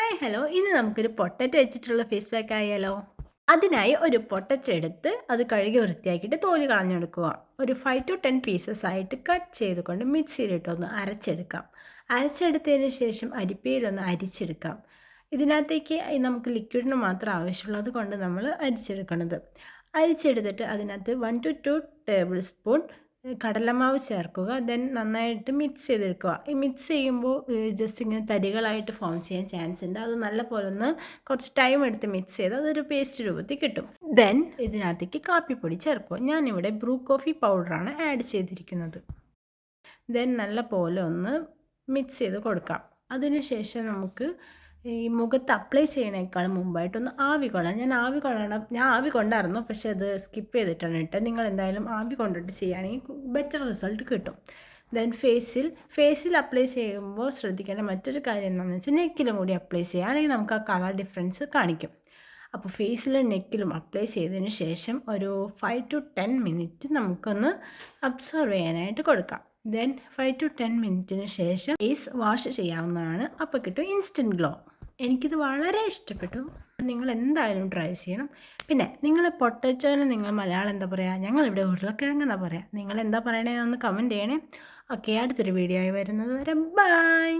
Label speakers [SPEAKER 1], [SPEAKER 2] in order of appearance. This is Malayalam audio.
[SPEAKER 1] ഹായ് ഹലോ ഇന്ന് നമുക്കൊരു പൊട്ടറ്റോ വെച്ചിട്ടുള്ള ഫേസ് പാക്ക് ആയാലോ. അതിനായി ഒരു പൊട്ടറ്റോ എടുത്ത് അത് കഴുകി വൃത്തിയാക്കിയിട്ട് തോല് കളഞ്ഞെടുക്കുക. ഒരു 5 to 10 പീസസ് ആയിട്ട് കട്ട് ചെയ്തുകൊണ്ട് മിക്സിയിലിട്ടൊന്ന് അരച്ചെടുക്കാം. അരച്ചെടുത്തതിന് ശേഷം അരിപ്പയിലൊന്ന് അരിച്ചെടുക്കാം. ഇതിനകത്തേക്ക് നമുക്ക് ലിക്വിഡിന് മാത്രം ആവശ്യമുള്ളൂ, അതുകൊണ്ട് നമ്മൾ അരിച്ചെടുക്കണത്. അരിച്ചെടുത്തിട്ട് അതിനകത്ത് 1 to 2 ടേബിൾ സ്പൂൺ കടലമാവ് ചേർക്കുക. ദെൻ നന്നായിട്ട് മിക്സ് ചെയ്തെടുക്കുക. ഈ മിക്സ് ചെയ്യുമ്പോൾ ജസ്റ്റ് ഇങ്ങനെ തരികളായിട്ട് ഫോം ചെയ്യാൻ ചാൻസ് ഉണ്ട്. അത് നല്ല പോലെ ഒന്ന് കുറച്ച് ടൈം എടുത്ത് മിക്സ് ചെയ്ത് അതൊരു പേസ്റ്റ് രൂപത്തിൽ കിട്ടും. ദെൻ ഇതിനകത്തേക്ക് കാപ്പിപ്പൊടി ചേർക്കുക. ഞാനിവിടെ ബ്രൂ കോഫി പൗഡറാണ് ആഡ് ചെയ്തിരിക്കുന്നത്. ദെൻ നല്ല പോലെ ഒന്ന് മിക്സ് ചെയ്ത് കൊടുക്കാം. അതിനുശേഷം നമുക്ക് ഈ മുഖത്ത് അപ്ലൈ ചെയ്യുന്നതിനേക്കാളും മുമ്പായിട്ടൊന്ന് ആവി കൊള്ളാം. ഞാൻ ആവി കൊണ്ടായിരുന്നു, പക്ഷേ അത് സ്കിപ്പ് ചെയ്തിട്ടാണ് ഇട്ടത്. നിങ്ങൾ എന്തായാലും ആവി കൊണ്ടിട്ട് ചെയ്യുകയാണെങ്കിൽ ബെറ്റർ റിസൾട്ട് കിട്ടും. ദെൻ ഫേസിൽ അപ്ലൈ ചെയ്യുമ്പോൾ ശ്രദ്ധിക്കേണ്ട മറ്റൊരു കാര്യം എന്താണെന്ന് വെച്ചാൽ നെക്കിലും കൂടി അപ്ലൈ ചെയ്യുക, അല്ലെങ്കിൽ നമുക്ക് ആ കളർ ഡിഫറൻസ് കാണിക്കും. അപ്പോൾ ഫേസിലും നെക്കിലും അപ്ലൈ ചെയ്തതിന് ശേഷം ഒരു 5 to 10 മിനിറ്റ് നമുക്കൊന്ന് അബ്സോർവ് ചെയ്യാനായിട്ട് കൊടുക്കാം. ദെൻ 5 to 10 മിനിറ്റിന് ശേഷം ഫേസ് വാഷ് ചെയ്യാവുന്നതാണ്. അപ്പോൾ കിട്ടും ഇൻസ്റ്റൻറ്റ് ഗ്ലോ. എനിക്കിത് വളരെ ഇഷ്ടപ്പെട്ടു. നിങ്ങൾ എന്തായാലും ട്രൈ ചെയ്യണം. പിന്നെ നിങ്ങൾ പൊട്ടറ്റോന് നിങ്ങൾ മലയാളം എന്താ പറയുക? ഞങ്ങളിവിടെ ഉരുളക്കിഴങ്ങ് എന്നാ പറയുക. നിങ്ങൾ എന്താ പറയണതെന്ന് കമൻറ്റ് ചെയ്യണേ. ഓക്കെ, അടുത്തൊരു വീഡിയോ ആയി വരുന്നത് വരെ ബൈ.